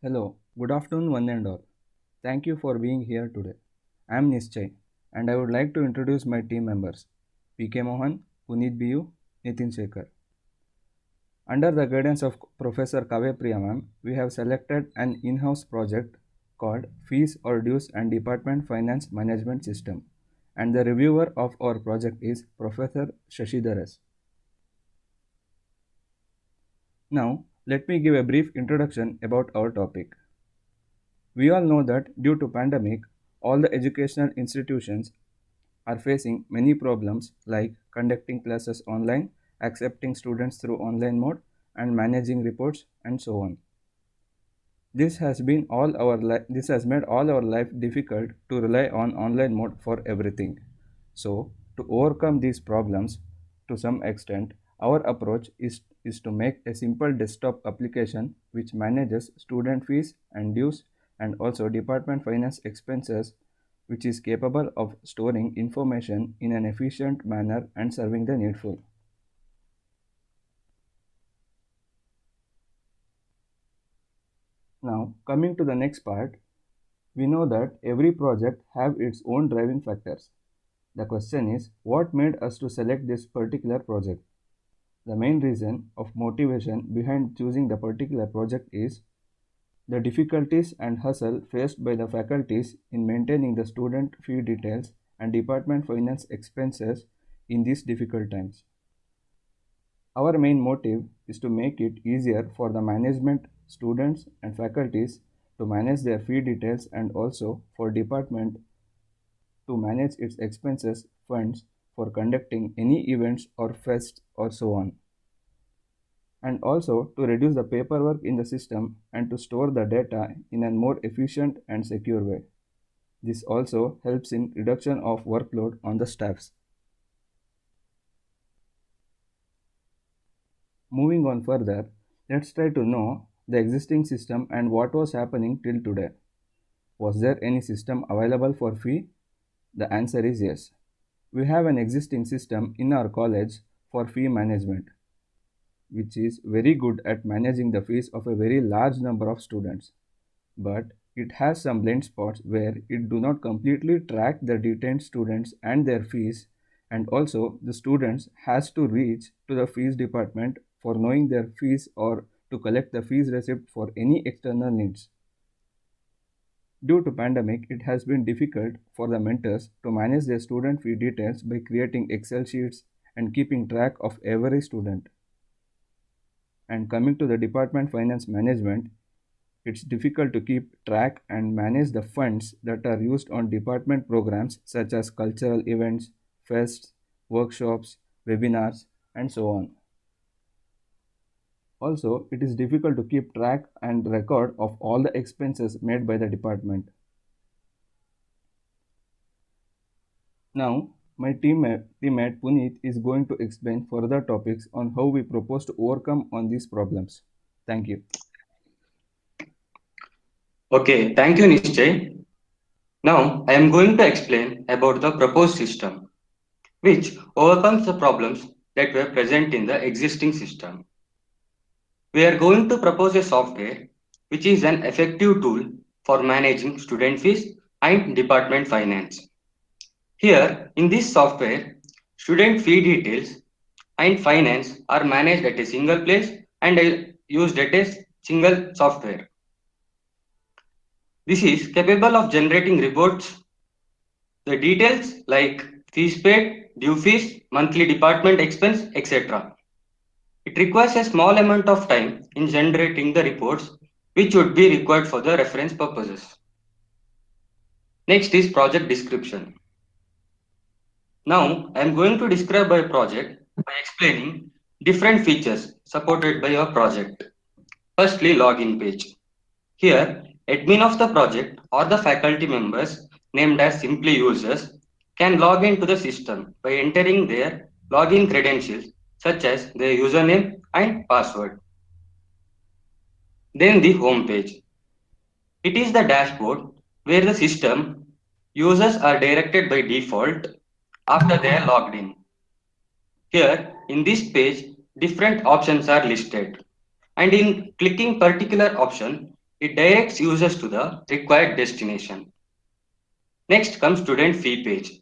Hello, good afternoon, one and all. Thank you for being here today. I am Nischay, and I would like to introduce my team members PK Mohan, Puneet Bu, Nitin Shekhar. Under the guidance of Professor Kavya Priya ma'am, we have selected an in house project called Fees or Dues and Department Finance Management System, and the reviewer of our project is Professor Shashidhar S. Now, let me give a brief introduction about our topic. We all know that due to pandemic, all the educational institutions are facing many problems like conducting classes online, accepting students through online mode, and managing reports and so on. This has made all our life difficult to rely on online mode for everything. So, to overcome these problems to some extent, our approach is to make a simple desktop application which manages student fees and dues and also department finance expenses, which is capable of storing information in an efficient manner and serving the needful. Now, coming to the next part, we know that every project have its own driving factors. The question is, what made us to select this particular project? The main reason of motivation behind choosing the particular project is the difficulties and hustle faced by the faculties in maintaining the student fee details and department finance expenses in these difficult times. Our main motive is to make it easier for the management, students and faculties to manage their fee details and also for department to manage its expenses funds for conducting any events or fests or so on, and also to reduce the paperwork in the system and to store the data in a more efficient and secure way. This also helps in reduction of workload on the staffs. Moving on further, let's try to know the existing system and what was happening till today. Was there any system available for fee? The answer is yes. We have an existing system in our college for fee management, which is very good at managing the fees of a very large number of students. But it has some blind spots where it do not completely track the detained students and their fees, and also the students has to reach to the fees department for knowing their fees or to collect the fees receipt for any external needs. Due to pandemic, it has been difficult for the mentors to manage their student fee details by creating Excel sheets and keeping track of every student. And coming to the department finance management, it's difficult to keep track and manage the funds that are used on department programs such as cultural events, fests, workshops, webinars, and so on. Also, it is difficult to keep track and record of all the expenses made by the department. Now, my teammate Puneet is going to explain further topics on how we propose to overcome on these problems. Thank you. Okay, thank you, Nischay. Now, I am going to explain about the proposed system, which overcomes the problems that were present in the existing system. We are going to propose a software which is an effective tool for managing student fees and department finance. Here, in this software, student fee details and finance are managed at a single place and used at a single software. This is capable of generating reports. The details like fees paid, due fees, monthly department expense, etc. It requires a small amount of time in generating the reports which would be required for the reference purposes. Next is project description. Now I am going to describe our project by explaining different features supported by our project. Firstly, login page. Here, admin of the project or the faculty members named as simply users can log into the system by entering their login credentials such as their username and password. Then the home page. It is the dashboard where the system users are directed by default after they are logged in. Here in this page, different options are listed, and in clicking particular option, It directs users to the required destination. Next comes student fee page,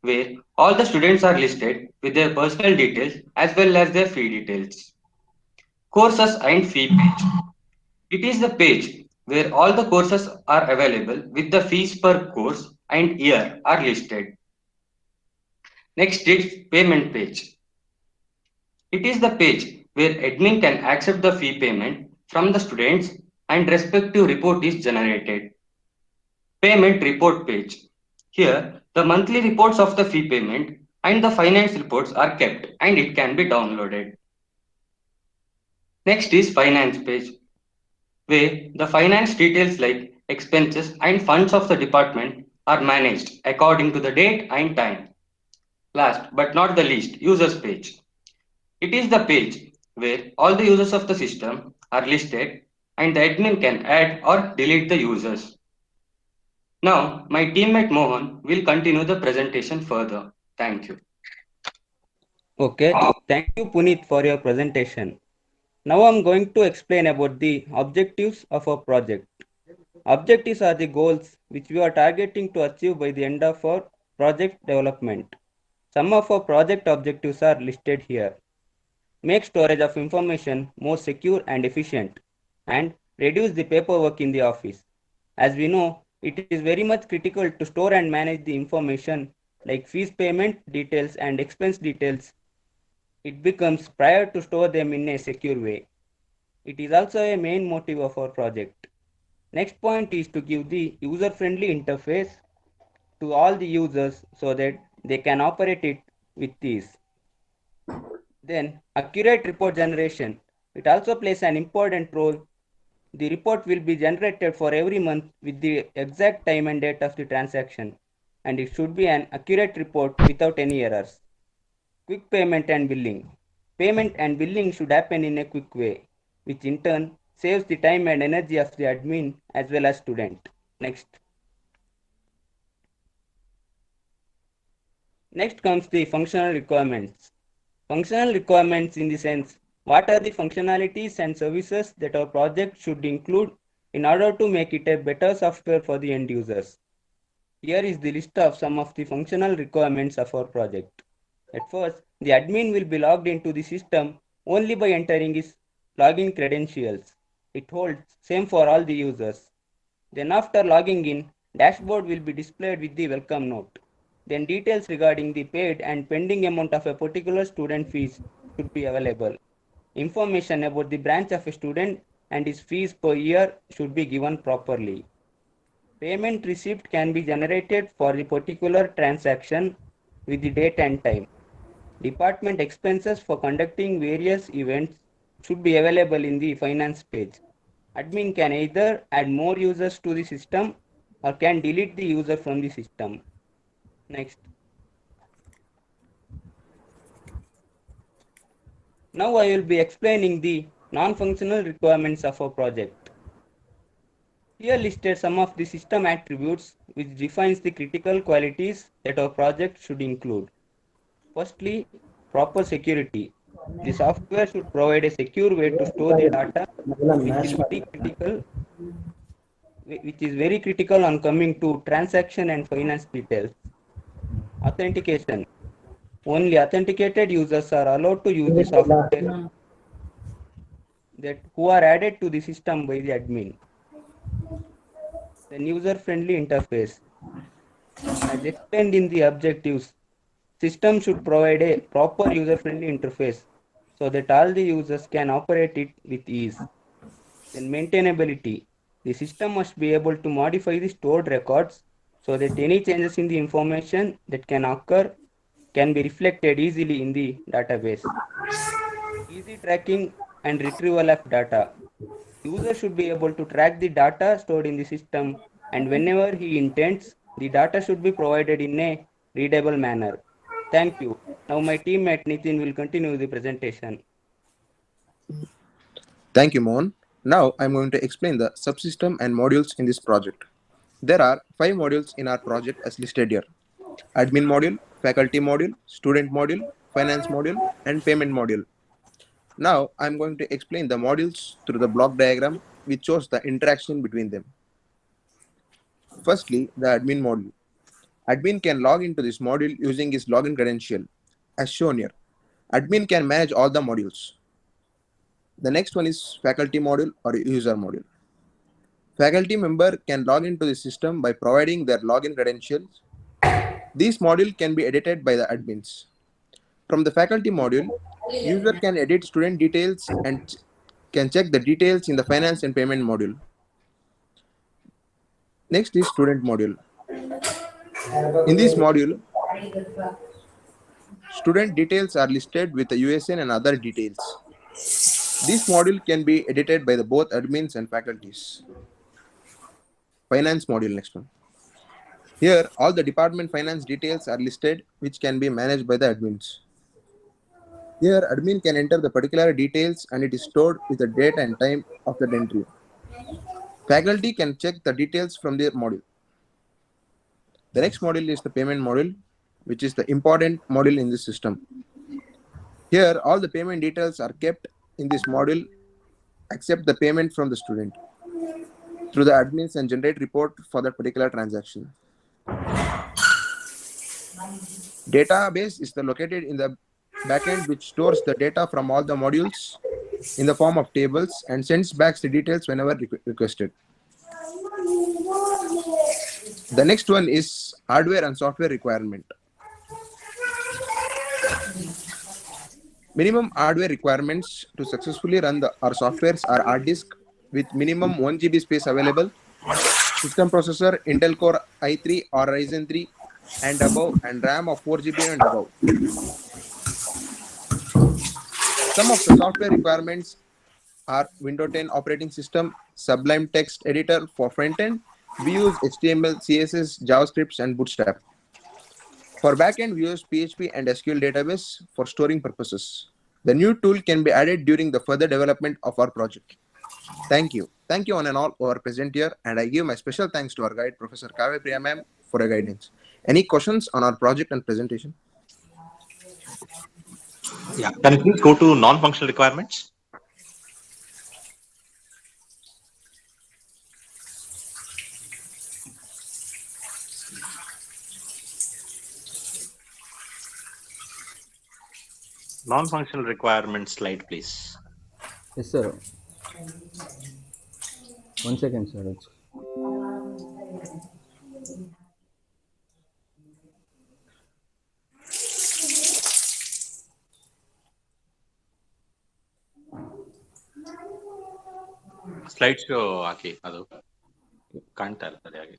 where all the students are listed with their personal details as well as their fee details. Courses and fee page. It is the page where all the courses are available with the fees per course and year are listed. Next is payment page. It is the page where admin can accept the fee payment from the students and respective report is generated. Payment report page. Here, the monthly reports of the fee payment and the finance reports are kept and it can be downloaded. Next is finance page, where the finance details like expenses and funds of the department are managed according to the date and time. Last but not the least, users page. It is the page where all the users of the system are listed and the admin can add or delete the users. Now, my teammate Mohan will continue the presentation further. Thank you. Okay, thank you Puneet for your presentation. Now I'm going to explain about the objectives of our project. Objectives are the goals which we are targeting to achieve by the end of our project development. Some of our project objectives are listed here. Make storage of information more secure and efficient, and reduce the paperwork in the office. As we know, it is very much critical to store and manage the information like fees payment details and expense details. It becomes prior to store them in a secure way. It is also a main motive of our project. Next point is to give the user-friendly interface to all the users so that they can operate it with ease. Then, accurate report generation. It also plays an important role. The report will be generated for every month with the exact time and date of the transaction, and it should be an accurate report without any errors. Quick payment and billing. Payment and billing should happen in a quick way, which in turn saves the time and energy of the admin as well as student. Next. Next comes the functional requirements. Functional requirements in the sense, what are the functionalities and services that our project should include in order to make it a better software for the end users. Here is the list of some of the functional requirements of our project. At first, the admin will be logged into the system only by entering his login credentials. It holds same for all the users. Then after logging in, dashboard will be displayed with the welcome note. Then details regarding the paid and pending amount of a particular student fees should be available. Information about the branch of a student and his fees per year should be given properly. Payment receipt can be generated for the particular transaction with the date and time. Department expenses for conducting various events should be available in the finance page. Admin can either add more users to the system or can delete the user from the system. Next. Now I will be explaining the non-functional requirements of our project. Here listed some of the system attributes which defines the critical qualities that our project should include. Firstly, proper security. The software should provide a secure way to store the data which is very critical on coming to transaction and finance details. Authentication. Only authenticated users are allowed to use the software that who are added to the system by the admin. Then user-friendly interface. As explained in the objectives, system should provide a proper user-friendly interface so that all the users can operate it with ease. Then maintainability. The system must be able to modify the stored records so that any changes in the information that can occur can be reflected easily in the database. Easy tracking and retrieval of data. User should be able to track the data stored in the system, and whenever he intends, the data should be provided in a readable manner. Thank you. Now my teammate Nitin will continue the presentation. Thank you, Mohan. Now I'm going to explain the subsystem and modules in this project. There are 5 modules in our project as listed here: admin module, faculty module, student module, finance module, and payment module. Now I'm going to explain the modules through the block diagram which shows the interaction between them. Firstly, the admin module. Admin can log into this module using his login credential, as shown here. Admin can manage all the modules. The next one is faculty module or user module. Faculty member can log into the system by providing their login credentials. This module can be edited by the admins. From the faculty module, user can edit student details and can check the details in the finance and payment module. Next is student module. In this module, student details are listed with the USN and other details. This module can be edited by the both admins and faculties. Finance module, next one. Here, all the department finance details are listed, which can be managed by the admins. Here, admin can enter the particular details and it is stored with the date and time of the entry. Faculty can check the details from their module. The next module is the payment module, which is the important module in this system. Here, all the payment details are kept in this module except the payment from the student through the admins and generate report for that particular transaction. Database is located in the backend, which stores the data from all the modules in the form of tables and sends back the details whenever requested. The next one is hardware and software requirement. Minimum hardware requirements to successfully run our softwares are hard disk with minimum 1 GB space available, system processor Intel Core i3 or Ryzen 3 and above, and RAM of 4 GB and above. Some of the software requirements are Windows 10 operating system, Sublime Text Editor for front-end. We use HTML, CSS, JavaScript, and Bootstrap. For backend, we use PHP and SQL database for storing purposes. The new tool can be added during the further development of our project. Thank you. Thank you on and all our present here, and I give my special thanks to our guide, Professor Kavya Priya ma'am, for her guidance. Any questions on our project and presentation? Yeah, can you please go to non-functional requirements? Non-functional requirements slide, please. Yes, sir. 1 second, sir. Slide show ಹಾಕಿ ಅದು ಕಾಣ್ತಾ ಇಲ್ಲ ಸರಿಯಾಗಿ.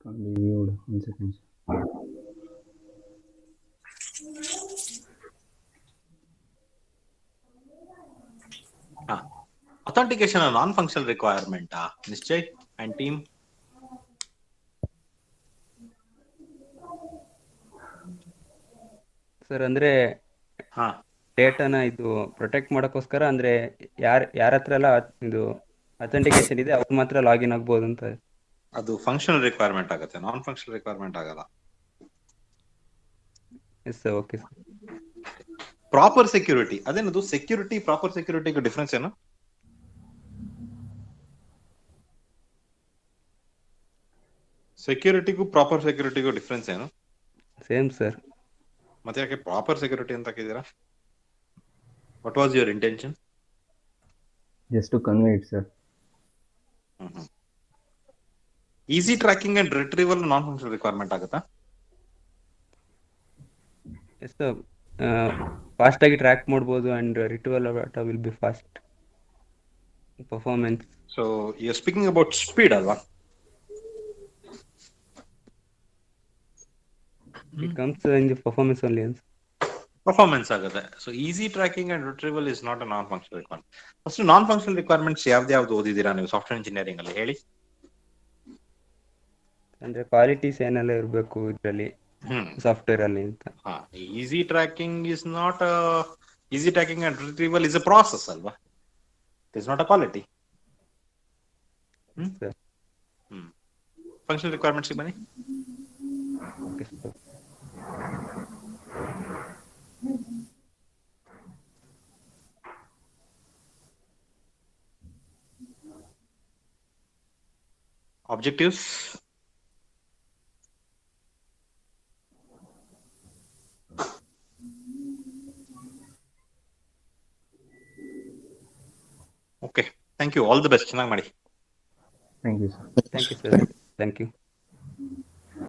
Can't be viewed. 1 second. Authentication a non-functional requirement, Nischay and team. Sir ಅಂದ್ರೆ ಹಾ ಡೇಟಾನ ಇದು protect ಮಾಡೋಕ್ಕೋಸ್ಕರ ಅಂದ್ರೆ ಯಾರ ಹತ್ರ ಎಲ್ಲ ಇದು ಅಥೆಂಟಿಕೇಶನ್ ಇದೆ ಅವ್ರು ಮಾತ್ರ ಲಾಗಿನ್ ಆಗ್ಬೋದು ಅಂತ. ಅದು ಫಂಕ್ಷನಲ್ ರಿಕ್ವೈರ್ಮೆಂಟ್ ಆಗುತ್ತೆ, ನಾನ್ ಫಂಕ್ಷನಲ್ ರಿಕ್ವೈರ್ಮೆಂಟ್ ಆಗಲ್ಲ. Yes sir, okay sir. Proper security ಅದೇನದು ಸೆಕ್ಯೂರಿಟಿ ಪ್ರಾಪರ್ ಸೆಕ್ಯೂರಿಟಿಗೂ ಡಿಫ್ರೆನ್ಸ್ ಏನು? ಸೆಕ್ಯೂರಿಟಿಗೂ ಪ್ರಾಪರ್ ಸೆಕ್ಯೂರಿಟಿಗೂ ಡಿಫ್ರೆನ್ಸ್ ಏನು? Same sir. ಮತ್ತೆ ಯಾಕೆ ಪ್ರಾಪರ್ ಸೆಕ್ಯೂರಿಟಿ ಅಂತ ಹಾಕಿದ್ದೀರಾ? What was your intention? Just to convey it, sir. Easy tracking and retrieval non functional requirement ಆಗುತ್ತಾ? ಎಸ್ ಸರ್, ಫಾಸ್ಟ್ ಆಗಿ ಟ್ರ್ಯಾಕ್ ಮಾಡ್ಬೋದು and retrieval will be fast performance. So you are speaking about speed ಅಲ್ವಾ? It comes in the performance only. Performance ಆಗುತ್ತೆ. So easy tracking and retrieval is not a non functional requirement. First non functional requirements ಯಾವ್ದು ಓದಿದ್ದೀರಾ ನೀವು software engineering ಅಲ್ಲಿ ಹೇಳಿ? ಅಂದ್ರೆ qualities ಏನೆಲ್ಲ ಇರಬೇಕು ಇದರಲ್ಲಿ ಸಾಫ್ಟ್ವೇರ್ ಅಲ್ಲಿ ಅಂತ. Easy tracking is not easy tracking and retrieval is a process ಅಲ್ವಾ? It is not a quality. Functional requirements ಬನ್ನಿ. Okay sir. Objectives. Okay. Thank you. All the best. ಚೆನ್ನಾಗಿ ಮಾಡಿ. Thank you, sir. Thank you, sir. Thank you.